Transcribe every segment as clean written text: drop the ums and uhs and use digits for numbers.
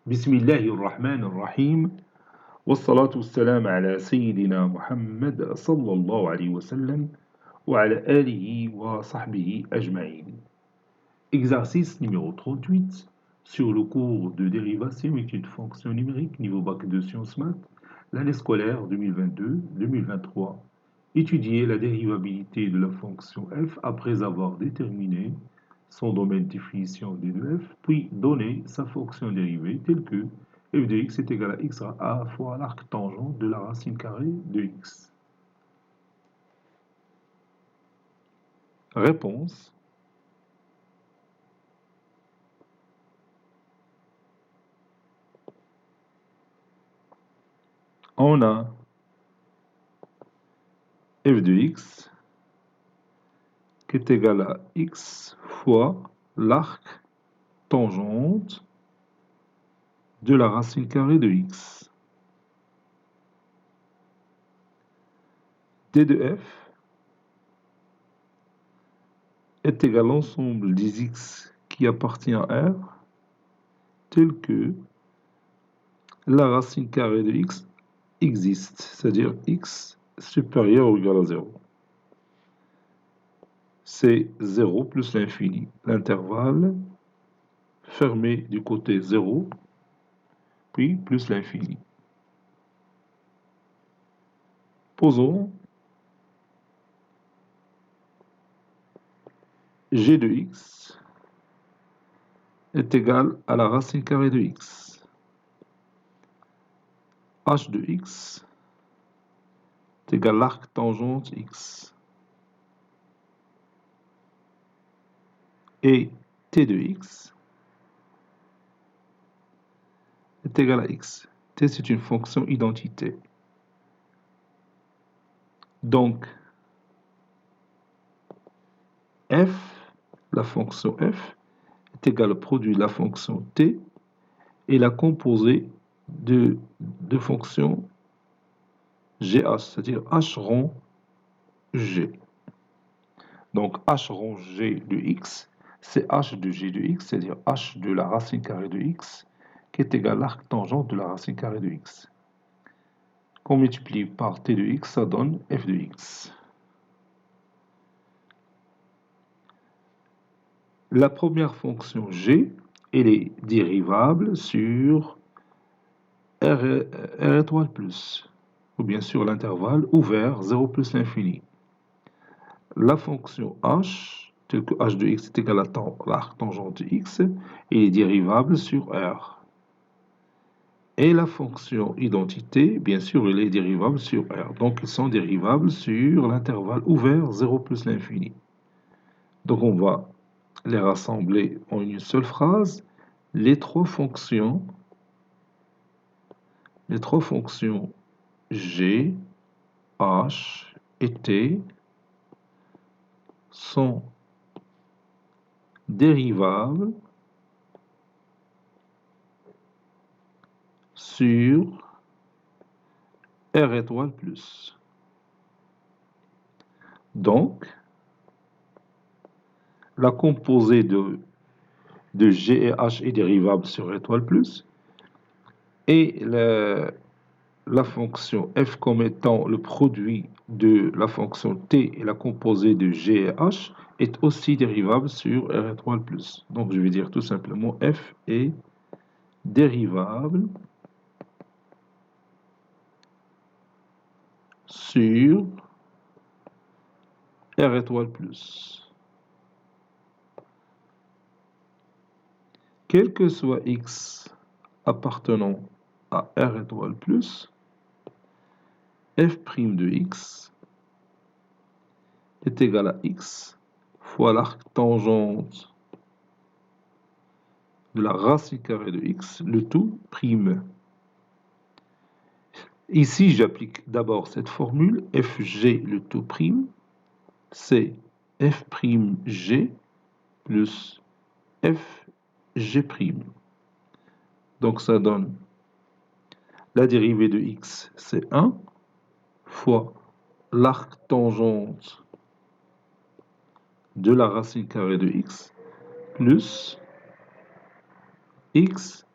بسم الله الرحمن الرحيم والصلاة والسلام على سيدنا محمد صلى الله عليه وسلم وعلى آله وصحبه أجمعين. Exercice numéro 38 sur le cours de dérivation études fonctions numériques niveau bac de sciences maths, l'année scolaire 2022-2023. Étudier la dérivabilité de la fonction f après avoir déterminé son domaine de définition d de f, puis donner sa fonction dérivée telle que f de x est égal à x à a fois l'arc tangent de la racine carrée de x. Réponse. On a f de x qui est égal à x fois l'arc tangente de la racine carrée de x. D de f est égal à l'ensemble des x qui appartient à R, tel que la racine carrée de x existe, c'est-à-dire x supérieur ou égal à 0. C'est 0 plus l'infini, l'intervalle fermé du côté 0, puis plus l'infini. Posons g de x est égal à la racine carrée de x. H de x est égal à l'arc tangente x. Et t de x est égal à x. T, c'est une fonction identité. Donc, f, la fonction f, est égal au produit de la fonction t et la composée de fonctions gh, c'est-à-dire h rond g. Donc, h rond g de x, c'est h de g de x, c'est-à-dire h de la racine carrée de x, qui est égal à l'arc tangent de la racine carrée de x. Qu'on multiplie par t de x, ça donne f de x. La première fonction g, elle est dérivable sur r étoile plus, ou bien sur l'intervalle ouvert 0 plus l'infini. La fonction h, telle que h de x est égal à l'arc tangente de x, est dérivable sur r. Et la fonction identité, bien sûr, elle est dérivable sur r. Donc, ils sont dérivables sur l'intervalle ouvert 0 plus l'infini. Donc, on va les rassembler en une seule phrase. Les trois fonctions g, h et t sont dérivables sur r étoile plus. Donc, la composée de g et h est dérivable sur r étoile plus, et la fonction f comme étant le produit de la fonction t et la composée de g et h est aussi dérivable sur r étoile plus. Donc, je vais dire tout simplement f est dérivable sur r étoile plus. Quel que soit x appartenant à r étoile plus, f' de x est égal à x fois l'arc tangente de la racine carrée de x, le tout prime. Ici, j'applique d'abord cette formule, fg le tout prime, c'est f'g plus fg'. Donc ça donne la dérivée de x, c'est 1, fois l'arc tangente de la racine carrée de x, plus x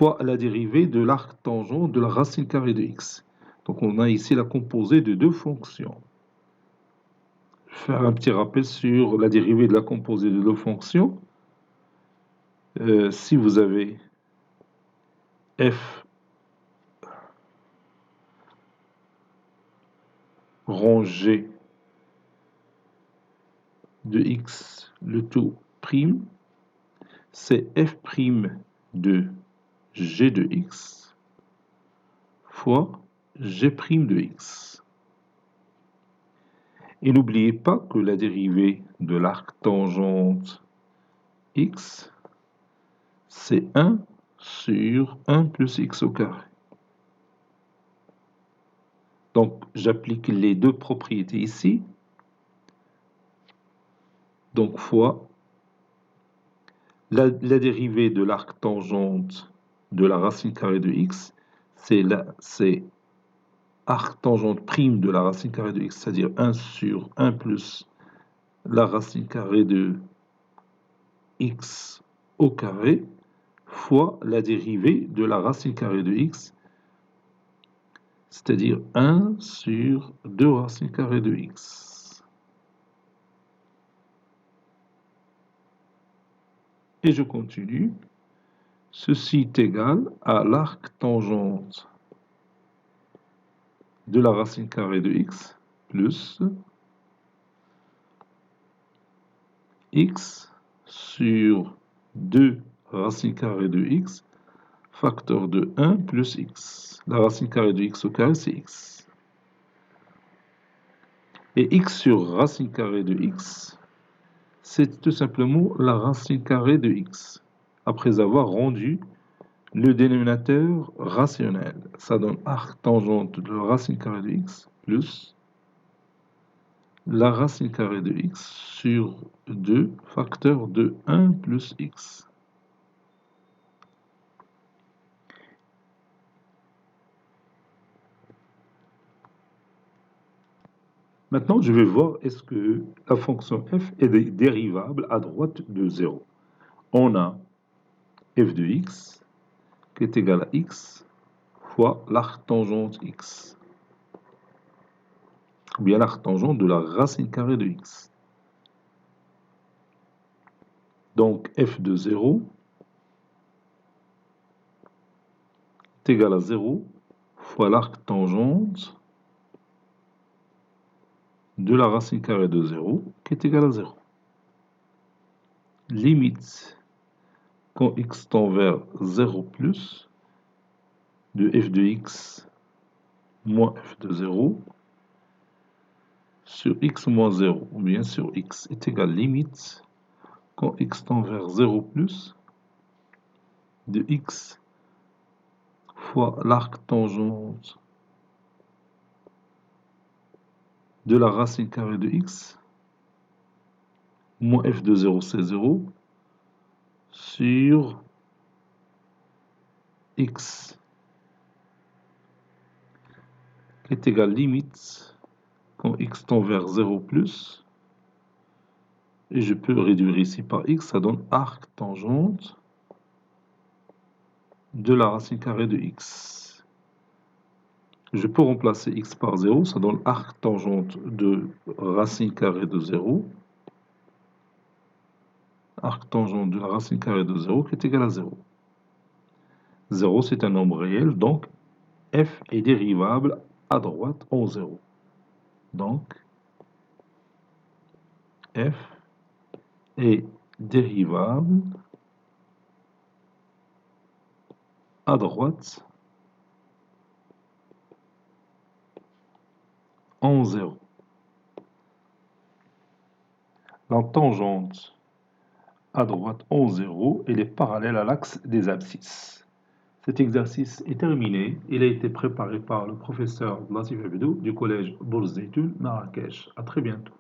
fois la dérivée de l'arc tangent de la racine carrée de x. Donc on a ici la composée de deux fonctions. Je vais faire un petit rappel sur la dérivée de la composée de deux fonctions. Si vous avez f rangé de x, le tout prime, c'est f' de g de x fois g' de x. Et n'oubliez pas que la dérivée de l'arc tangente x, c'est 1 sur 1 plus x au carré. Donc, j'applique les deux propriétés ici. Donc, fois la dérivée de l'arc tangente de la racine carrée de x, c'est arc tangente prime de la racine carrée de x, c'est-à-dire 1 sur 1 plus la racine carrée de x au carré, fois la dérivée de la racine carrée de x, c'est-à-dire 1 sur 2 racines carrées de x. Et je continue. Ceci est égal à l'arc tangente de la racine carrée de x plus x sur 2 racine carrée de x facteur de 1 plus x. La racine carrée de x au carré, c'est x. Et x sur racine carrée de x, c'est tout simplement la racine carrée de x, après avoir rendu le dénominateur rationnel. Ça donne arc tangente de la racine carrée de x plus la racine carrée de x sur 2 facteur de 1 plus x. Maintenant, je vais voir est-ce que la fonction f est dérivable à droite de 0. On a f de x qui est égal à x fois l'arc tangente x, ou bien l'arc tangente de la racine carrée de x. Donc f de 0 est égal à 0 fois l'arc tangente de la racine carrée de 0 qui est égal à 0. Limite quand x tend vers 0 plus de f de x moins f de 0 sur x moins 0, ou bien sur x est égal limite quand x tend vers 0 plus de x fois l'arc tangente de la racine carrée de x moins f de 0, c'est 0, sur x qui est égal limite quand x tend vers 0 plus, et je peux réduire ici par x, ça donne arc tangente de la racine carrée de x. Je peux remplacer x par 0, ça donne arc tangente de racine carrée de 0, arc tangente de la racine carrée de 0 qui est égal à 0. 0, c'est un nombre réel, donc f est dérivable à droite en 0. Donc, f est dérivable à droite en 0. La tangente à droite en 0, elle est parallèle à l'axe des abscisses. Cet exercice est terminé. Il a été préparé par le professeur Latif Abdou du collège Bourz Zeytoun, Marrakech. À très bientôt.